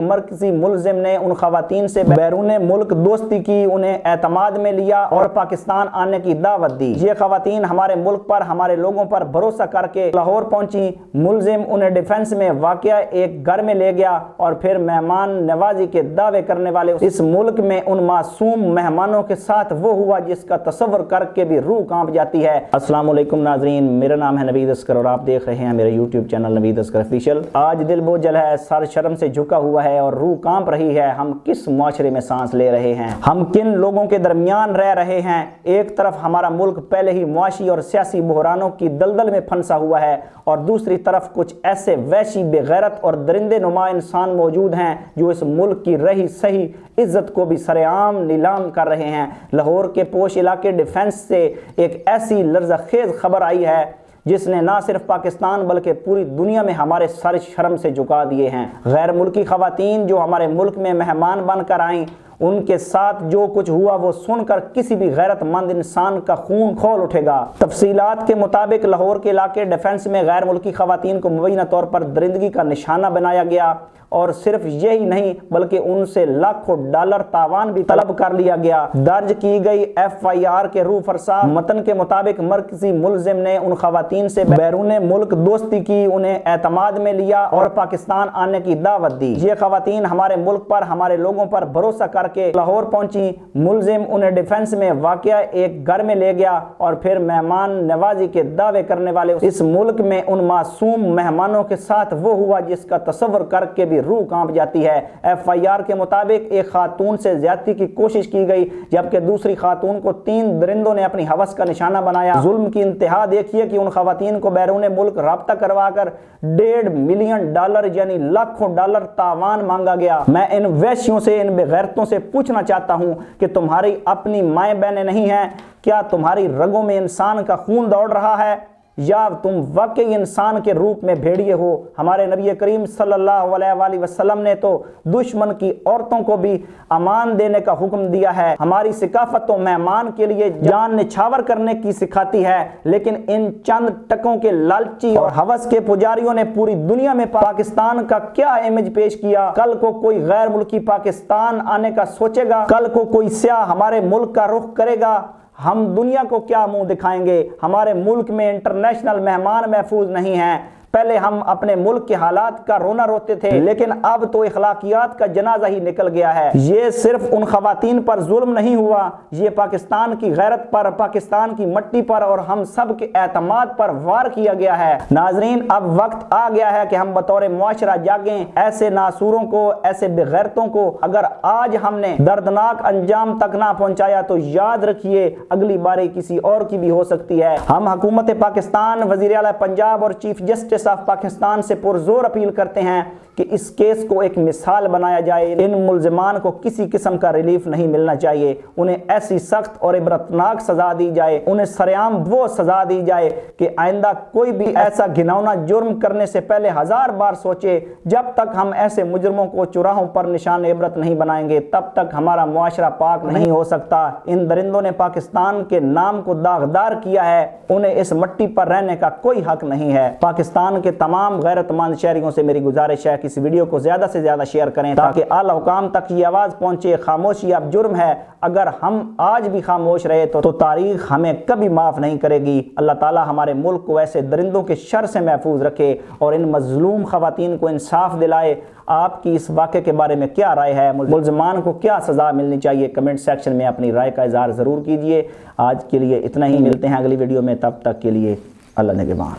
مرکزی ملزم نے ان خواتین سے بیرون ملک دوستی کی، انہیں اعتماد میں لیا اور پاکستان آنے کی دعوت دی۔ یہ خواتین ہمارے ملک پر، ہمارے لوگوں پر بھروسہ کر کے لاہور پہنچی۔ ملزم انہیں ڈیفنس میں واقع ایک گھر میں لے گیا اور پھر مہمان نوازی کے دعوے کرنے والے اس ملک میں ان معصوم مہمانوں کے ساتھ وہ ہوا جس کا تصور کر کے بھی روح کانپ جاتی ہے۔ السلام علیکم ناظرین، میرا نام ہے نوید اسکر اور آپ دیکھ رہے ہیں میرا یوٹیوب چینل نوید اسکر آفیشیل۔ آج دل بوجھل ہے، سر شرم سے جھکا ہوا ہے اور روح کانپ رہی ہے۔ ہم کس معاشرے میں سانس لے رہے ہیں؟ ہم کن لوگوں کے درمیان رہ رہے ہیں؟ ایک طرف ہمارا ملک پہلے ہی معاشی اور سیاسی بحرانوں کی دلدل میں پھنسا ہوا ہے اور دوسری طرف کچھ ایسے وحشی بے غیرت اور درندے نما انسان موجود ہیں جو اس ملک کی رہی صحیح عزت کو بھی سر عام نیلام کر رہے ہیں۔ لاہور کے پوش علاقے ڈیفنس سے ایک ایسی لرزہ خیز خبر آئی ہے جس نے نہ صرف پاکستان بلکہ پوری دنیا میں ہمارے سر شرم سے جھکا دیے ہیں۔ غیر ملکی خواتین جو ہمارے ملک میں مہمان بن کر آئیں، ان کے ساتھ جو کچھ ہوا وہ سن کر کسی بھی غیرت مند انسان کا خون کھول اٹھے گا۔ تفصیلات کے مطابق لاہور کے علاقے ڈیفنس میں غیر ملکی خواتین کو مبینہ طور پر درندگی کا نشانہ بنایا گیا اور صرف یہی نہیں بلکہ ان سے لاکھوں ڈالر تاوان بھی طلب کر لیا گیا۔ درج کی گئی FIR کے روح فرسا متن کے مطابق مرکزی ملزم نے ان خواتین سے بیرون ملک دوستی کی، انہیں اعتماد میں لیا اور پاکستان آنے کی دعوت دی۔ یہ خواتین ہمارے ملک پر، ہمارے لوگوں پر بھروسہ کر کے لاہور پہنچی۔ ملزم انہیں ڈیفنس میں واقع ایک گھر میں لے گیا اور پھر مہمان نوازی کے دعوے کرنے والے اس ملک میں ان معصوم مہمانوں کے ساتھ وہ ہوا جس کا تصور کر کے بھی روح کانپ جاتی ہے۔ FIR کے مطابق ایک خاتون سے زیادتی کی کوشش کی گئی جبکہ دوسری خاتون کو 3 درندوں نے اپنی ہوس کا نشانہ بنایا۔ ظلم کی انتہا دیکھیے کہ ان خواتین کو بیرون ملک رابطہ کروا کر $1.5 ملین یعنی لاکھوں ڈالر تاوان مانگا گیا۔ میں ان وحشیوں سے، ان بے غیرتوں سے پوچھنا چاہتا ہوں کہ تمہاری اپنی مائیں بہنیں نہیں ہیں؟ کیا تمہاری رگوں میں انسان کا خون دوڑ رہا ہے یا تم واقعی انسان کے روپ میں بھیڑیے ہو؟ ہمارے نبی کریم صلی اللہ علیہ وآلہ وسلم نے تو دشمن کی عورتوں کو بھی امان دینے کا حکم دیا ہے۔ ہماری ثقافت تو مہمان کے لیے جان نچھاور کرنے کی سکھاتی ہے، لیکن ان چند ٹکوں کے لالچی اور ہوس کے پجاریوں نے پوری دنیا میں پاکستان کا کیا امیج پیش کیا؟ کل کو کوئی غیر ملکی پاکستان آنے کا سوچے گا، کل کو کوئی سیاح ہمارے ملک کا رخ کرے گا، ہم دنیا کو کیا منہ دکھائیں گے؟ ہمارے ملک میں انٹرنیشنل مہمان محفوظ نہیں ہیں۔ پہلے ہم اپنے ملک کے حالات کا رونا روتے تھے لیکن اب تو اخلاقیات کا جنازہ ہی نکل گیا ہے۔ یہ صرف ان خواتین پر ظلم نہیں ہوا، یہ پاکستان کی غیرت پر، پاکستان کی مٹی پر اور ہم سب کے اعتماد پر وار کیا گیا ہے۔ ناظرین، اب وقت آ گیا ہے کہ ہم بطور معاشرہ جاگیں۔ ایسے ناسوروں کو، ایسے بے غیرتوں کو اگر آج ہم نے دردناک انجام تک نہ پہنچایا تو یاد رکھیے اگلی باری کسی اور کی بھی ہو سکتی ہے۔ ہم حکومت پاکستان، وزیر اعلیٰ پنجاب اور چیف جسٹس آف پاکستان سے پرزور اپیل کرتے ہیں کہ اس کیس کو ایک مثال بنایا جائے۔ ان ملزمان کو کسی قسم کا ریلیف نہیں ملنا چاہیے، انہیں ایسی سخت اور عبرتناک سزا دی جائے، انہیں سرعام وہ سزا دی جائے کہ آئندہ کوئی بھی ایسا گھناؤنا جرم کرنے سے پہلے 1000 بار سوچے۔ جب تک ہم ایسے مجرموں کو چراہوں پر نشان عبرت نہیں بنائیں گے تب تک ہمارا معاشرہ پاک نہیں ہو سکتا۔ ان درندوں نے پاکستان کے نام کو داغدار کیا ہے، انہیں اس مٹی پر رہنے کا کوئی حق نہیں ہے۔ پاکستان کے تمام غیرت مند شہریوں سے میری گزارش ہے کہ اس ویڈیو کو زیادہ سے زیادہ شیئر کریں تاکہ اعلی حکام تک یہ آواز پہنچے۔ خاموشی اب جرم ہے، اگر ہم آج بھی خاموش رہے تو تاریخ ہمیں کبھی معاف نہیں کرے گی۔ اللہ تعالی ہمارے ملک کو ایسے درندوں کے شر سے محفوظ رکھے اور ان مظلوم خواتین کو انصاف دلائے۔ آپ کی اس واقعے کے بارے میں کیا رائے ہے؟ ملزمان کو کیا سزا ملنی چاہیے؟ کمنٹ سیکشن میں اپنی رائے کا اظہار ضرور کیجیے۔ آج کے لیے اتنا ہی، ملتے ہیں اگلی ویڈیو میں، تب تک کے لیے اللہ نگہبان۔